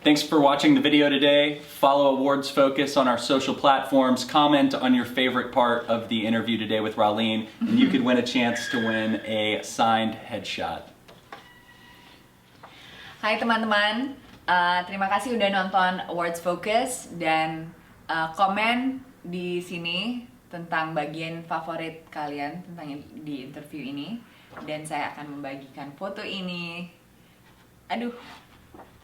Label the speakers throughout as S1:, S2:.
S1: Thanks for watching the video today. Follow Awards Focus on our social platforms. Comment on your favorite part of the interview today with Raline, and you could win a chance to win a signed headshot.
S2: Hai teman-teman, terima kasih udah nonton Awards Focus dan komen di sini tentang bagian favorit kalian tentang di interview ini, dan saya akan membagikan foto ini.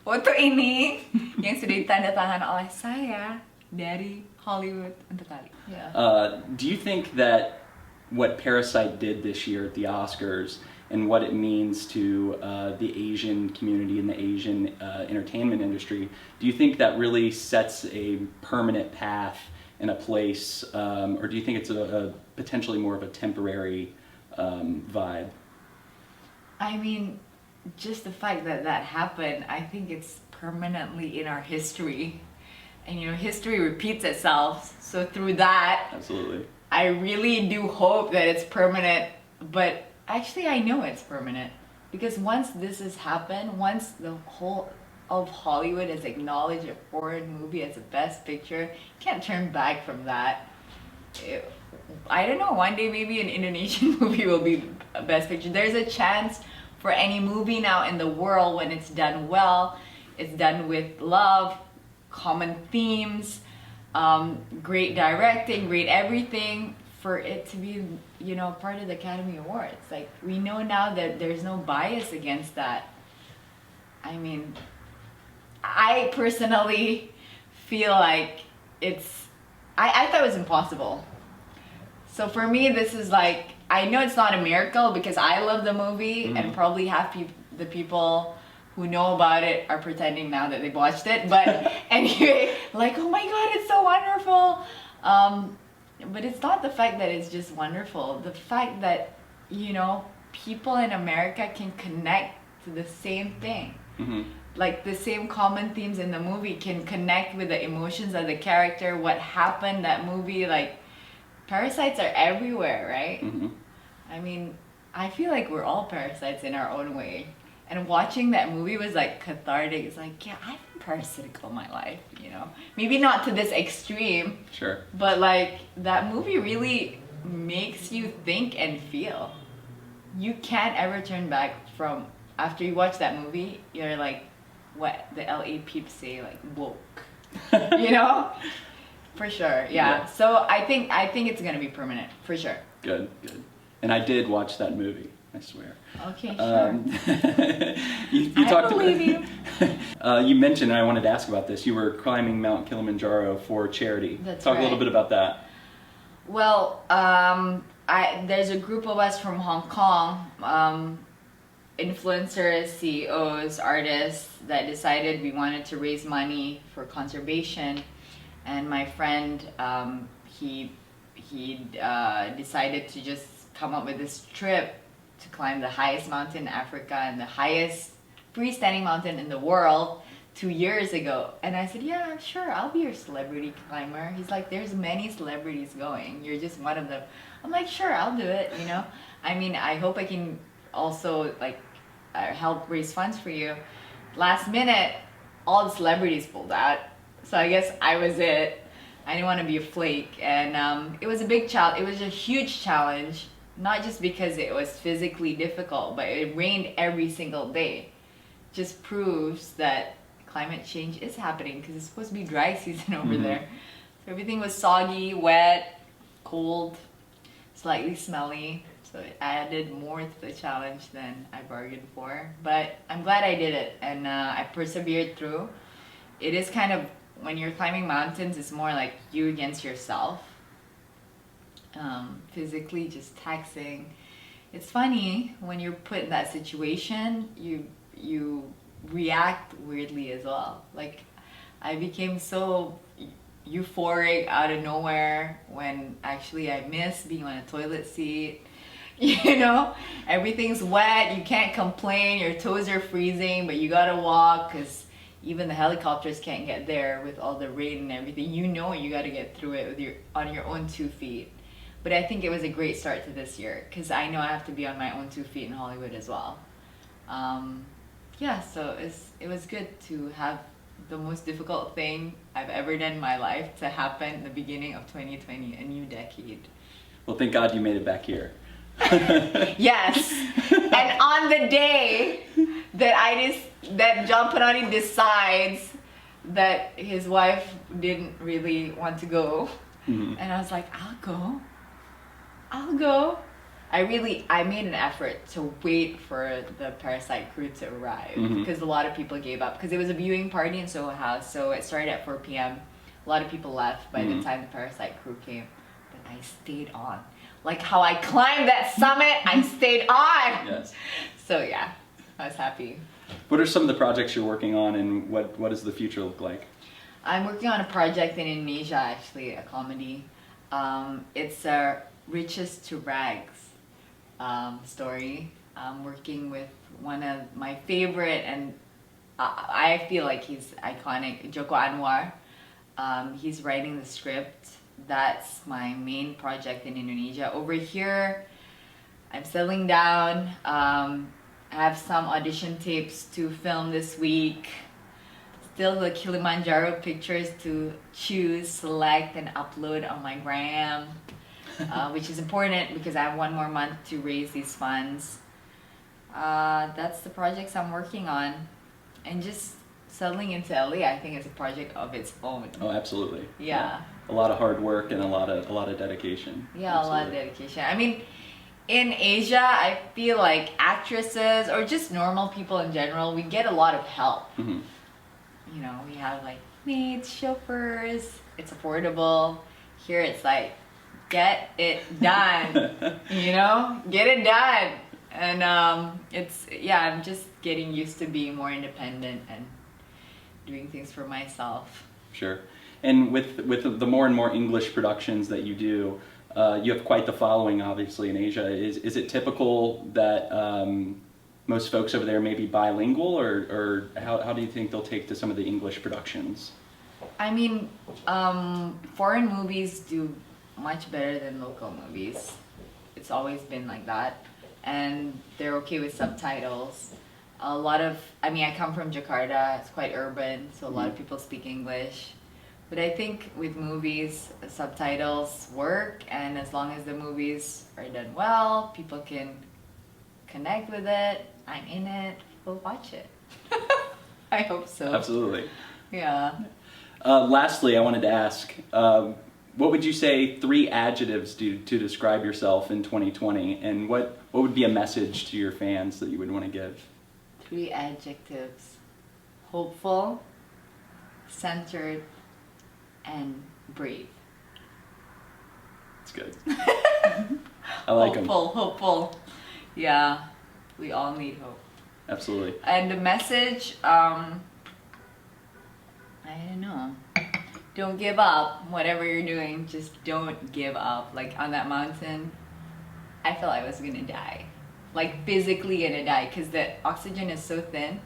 S2: Foto ini yang sudah ditandatangan oleh saya dari Hollywood untuk kalian. Yeah.
S1: Do you think that what Parasite did this year at the Oscars and what it means to the Asian community and the Asian entertainment industry, do you think that really sets a permanent path and a place, or do you think it's a potentially more of a temporary vibe?
S2: I mean, just the fact that that happened, I think it's permanently in our history. And you know, history repeats itself. So through that,
S1: absolutely,
S2: I really do hope that it's permanent. But actually, I know it's permanent. Because once this has happened, once the whole of Hollywood has acknowledged a foreign movie as a best picture, you can't turn back from that. I don't know, one day maybe an Indonesian movie will be a best picture. There's a chance for any movie now in the world, when it's done well, it's done with love, common themes, great directing, great everything, for it to be, you know, part of the Academy Awards. Like, we know now that there's no bias against that. I mean, I personally feel like I thought it was impossible. So for me, this is like, I know it's not a miracle because I love the movie, and probably half the people who know about it are pretending now that they've watched it. But anyway, like, oh my god, it's so wonderful. But it's not the fact that it's just wonderful. The fact that, you know, people in America can connect to the same thing. Like, the same common themes in the movie can connect with the emotions of the character, what happened that movie. Like, parasites are everywhere, right? I mean, I feel like we're all parasites in our own way. And watching that movie was like cathartic. It's like, yeah, I've been parasitic all my life, you know? Maybe not to this extreme.
S1: Sure.
S2: But like, that movie really makes you think and feel. You can't ever turn back from, after you watch that movie, you're like, what the LA peeps say, like, woke. You know? For sure, yeah. So I think it's gonna be permanent, for sure.
S1: Good. And I did watch that movie, I swear.
S2: Okay, sure.
S1: I
S2: believe you.
S1: You mentioned, and I wanted to ask about this, you were climbing Mount Kilimanjaro for charity.
S2: That's
S1: Talk
S2: right.
S1: a little bit about that.
S2: Well, there's a group of us from Hong Kong, influencers, CEOs, artists, that decided we wanted to raise money for conservation. And my friend, he decided to just come up with this trip to climb the highest mountain in Africa and the highest freestanding mountain in the world 2 years ago. And I said, yeah, sure, I'll be your celebrity climber. He's like, there's many celebrities going, you're just one of them. I'm like, sure, I'll do it, you know? I mean, I hope I can also like help raise funds for you. Last minute, all the celebrities pulled out. So I guess I was it. I didn't want to be a flake, and it was a big challenge. It was a huge challenge, not just because it was physically difficult, but it rained every single day. Just proves that climate change is happening, because it's supposed to be dry season over there. So everything was soggy, wet, cold, slightly smelly. So it added more to the challenge than I bargained for. But I'm glad I did it, and I persevered through. It is kind of, when you're climbing mountains, it's more like you against yourself. Physically just taxing. It's funny, when you're put in that situation, you react weirdly as well. Like, I became so euphoric out of nowhere when actually I miss being on a toilet seat. You know, everything's wet, you can't complain, your toes are freezing, but you gotta walk because even the helicopters can't get there with all the rain and everything. You know, you got to get through it with on your own 2 feet. But I think it was a great start to this year, because I know I have to be on my own 2 feet in Hollywood as well. Yeah, so it was good to have the most difficult thing I've ever done in my life to happen in the beginning of 2020, a new decade.
S1: Well, thank God you made it back here.
S2: Yes. And on the day that John Panani decides that his wife didn't really want to go, and I was like, I'll go. I made an effort to wait for the Parasite crew to arrive because a lot of people gave up because it was a viewing party in Soho House, so it started at 4 p.m. A lot of people left by the time the Parasite crew came, but I stayed on. Like how I climbed that summit, I stayed on.
S1: Yes.
S2: So yeah, I was happy.
S1: What are some of the projects you're working on, and what does the future look like?
S2: I'm working on a project in Indonesia, actually, a comedy. It's a Riches to Rags story. I'm working with one of my favorite, and I feel like he's iconic, Joko Anwar. He's writing the script. That's my main project in Indonesia. Over here, I'm settling down. I have some audition tapes to film this week. Still the Kilimanjaro pictures to choose, select, and upload on my gram, which is important because I have 1 more month to raise these funds. That's the projects I'm working on. And just settling into LA, I think, is a project of its own.
S1: Oh, absolutely.
S2: Yeah.
S1: A lot of hard work and a lot of dedication.
S2: Yeah,
S1: Absolutely.
S2: a lot of dedication. I mean, in Asia, I feel like actresses or just normal people in general, we get a lot of help. You know, we have like maids, chauffeurs, it's affordable. Here it's like, get it done, you know, get it done. And I'm just getting used to being more independent and doing things for myself.
S1: Sure. And with the more and more English productions that you do, you have quite the following, obviously, in Asia. Is it typical that most folks over there may be bilingual, or how do you think they'll take to some of the English productions?
S2: I mean, foreign movies do much better than local movies. It's always been like that. And they're okay with subtitles. I come from Jakarta, it's quite urban, so a lot of people speak English. But I think with movies, subtitles work, and as long as the movies are done well, people can connect with it, I'm in it, people watch it. I hope so.
S1: Absolutely.
S2: Yeah.
S1: Lastly, I wanted to ask, what would you say 3 adjectives to describe yourself in 2020, and what would be a message to your fans that you would want to give?
S2: 3 adjectives: hopeful, centered, and brave.
S1: That's good. I like them.
S2: Hopeful. Yeah, we all need hope.
S1: Absolutely.
S2: And the message, I don't know. Don't give up. Whatever you're doing, just don't give up. Like on that mountain, I felt I was gonna die. Like physically gonna die because the oxygen is so thin.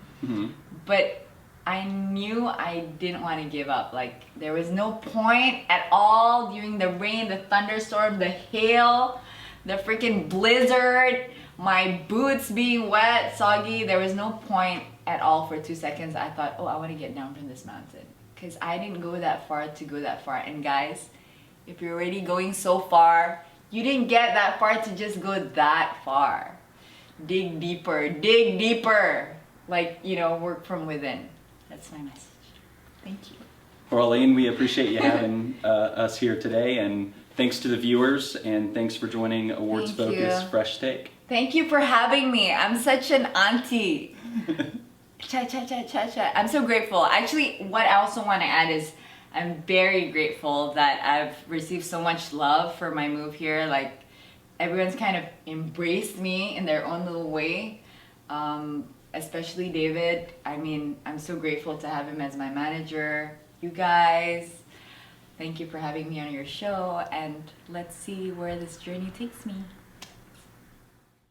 S2: But I knew I didn't want to give up. Like there was no point at all during the rain, the thunderstorm, the hail, the freaking blizzard, my boots being wet, soggy. There was no point at all for 2 seconds. I thought, oh, I want to get down from this mountain. Because I didn't go that far to go that far. And guys, if you're already going so far, you didn't get that far to just go that far. Dig deeper, dig deeper. Like, work from within. That's my message. Thank you.
S1: Well, Raline, we appreciate you having us here today, and thanks to the viewers, and thanks for joining Awards Focus Fresh Take.
S2: Thank you for having me. I'm such an auntie. Cha cha cha cha cha. I'm so grateful. Actually, what I also want to add is I'm very grateful that I've received so much love for my move here. Like everyone's kind of embraced me in their own little way. Especially David. I mean, I'm so grateful to have him as my manager. You guys, thank you for having me on your show, and let's see where this journey takes me.